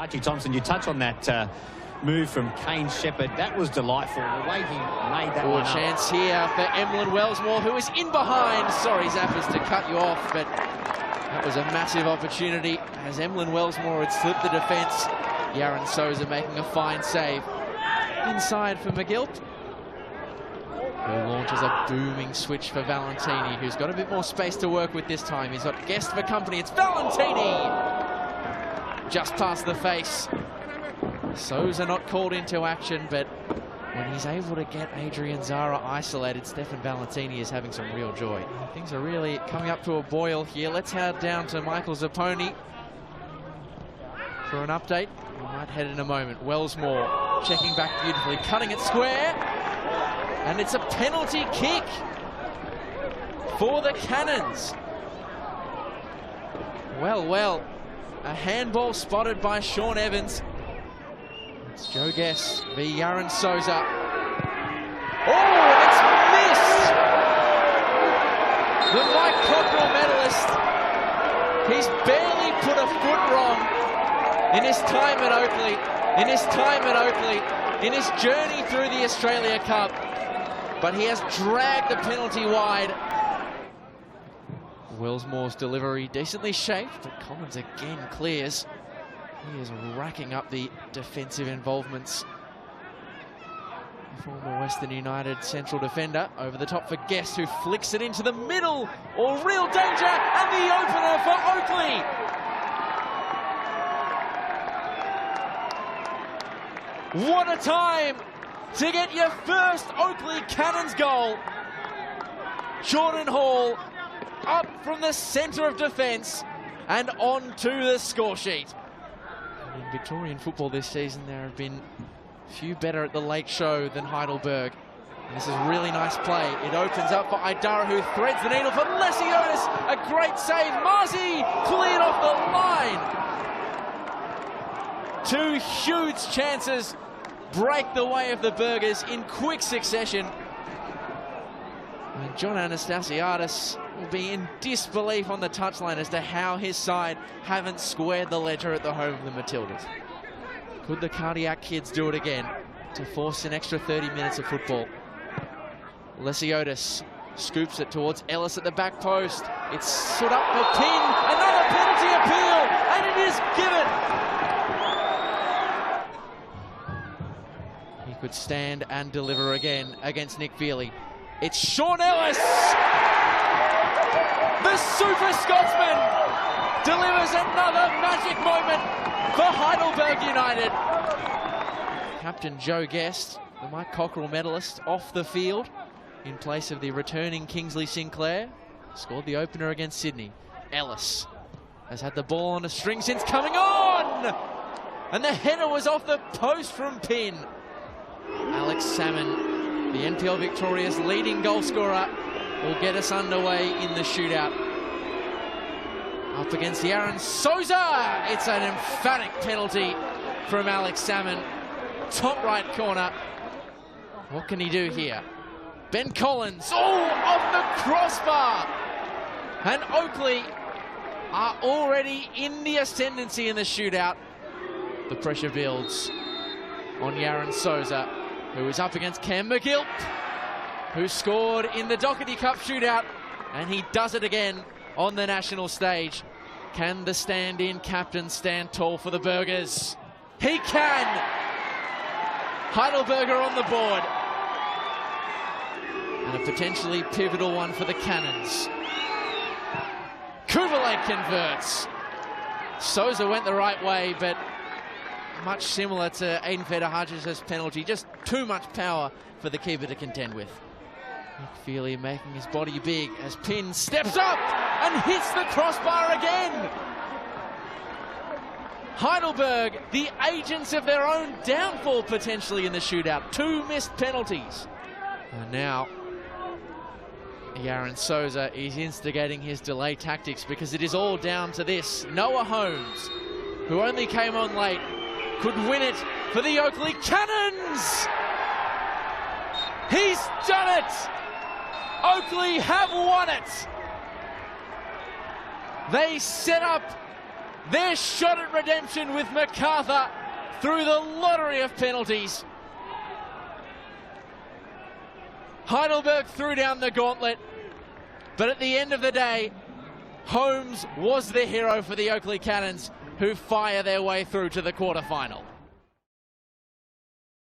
Archie Thompson, you touch on that move from Kane Shepherd. That was delightful. The way he made that one chance here for Emlyn Wellsmore, who is in behind. Sorry, Zappers, to cut you off, but that was a massive opportunity as Emlyn Wellsmore had slipped the defence. Yaron Souza making a fine save. Inside for McGilt, who launches a booming switch for Valentini, who's got a bit more space to work with this time. He's got Guest for company. It's Valentini! Just past the face. Souza not called into action, but when he's able to get Adrian Zara isolated, Stefan Valentini is having some real joy. Things are really coming up to a boil here. Let's head down to Michael Zapponi for an update. We might head in a moment. Wellsmore checking back beautifully, cutting it square, and it's a penalty kick for the Cannons. Well, a handball spotted by Sean Evans. It's Joe Guest v Yaron Souza. Oh, it's missed! The Mike Cockrell medalist. He's barely put a foot wrong in his time at Oakleigh, in his journey through the Australia Cup. But he has dragged the penalty wide. Wellsmore's delivery decently shaped, but Collins again clears. He is racking up the defensive involvements. The former Western United central defender over the top for Guest, who flicks it into the middle. Or real danger, and the opener for Oakleigh. What a time to get your first Oakleigh Cannons goal. Jordan Hall up from the centre of defence and onto the score sheet. In Victorian football this season, there have been few better at the late show than Heidelberg. And this is a really nice play. It opens up for Idara, who threads the needle for Lesiotis. A great save. Marzi cleared off the line. Two huge chances break the way of the Burgers in quick succession. And John Anastasiadis will be in disbelief on the touchline as to how his side haven't squared the ledger at the home of the Matildas. Could the Cardiac kids do it again to force an extra 30 minutes of football? Lesiotis scoops it towards Ellis at the back post. It's stood up for Pin. Another penalty appeal, and it is given. He could stand and deliver again against Nick Feely. It's Sean Ellis! The Super Scotsman delivers another magic moment for Heidelberg United. Captain Joe Guest, the Mike Cockrell medalist, off the field in place of the returning Kingsley Sinclair. Scored the opener against Sydney. Ellis has had the ball on a string since coming on! And the header was off the post from Pin. Alex Salmon, the NPL Victoria's leading goal scorer, will get us underway in the shootout. Up against Yaron Souza. It's an emphatic penalty from Alex Salmon. Top right corner. What can he do here? Ben Collins. Oh, off the crossbar. And Oakleigh are already in the ascendancy in the shootout. The pressure builds on Yaron Souza, who is up against Cam McGilt, who scored in the Doherty Cup shootout, and he does it again on the national stage. Can the stand-in captain stand tall for the Burgers? He can! Heidelberger on the board. And a potentially pivotal one for the Cannons. Kuvalek converts. Souza went the right way, but much similar to Aiden Feder-Hodges' penalty. Just too much power for the keeper to contend with. Nick Feely making his body big as Pin steps up and hits the crossbar again. Heidelberg, the agents of their own downfall potentially in the shootout. Two missed penalties. And now Yaron Souza is instigating his delay tactics, because it is all down to this. Noah Holmes, who only came on late, could win it for the Oakleigh Cannons. He's done it. Oakleigh have won it. They set up their shot at redemption with MacArthur through the lottery of penalties. Heidelberg threw down the gauntlet, but at the end of the day, Holmes was the hero for the Oakleigh Cannons, who fire their way through to the quarterfinal.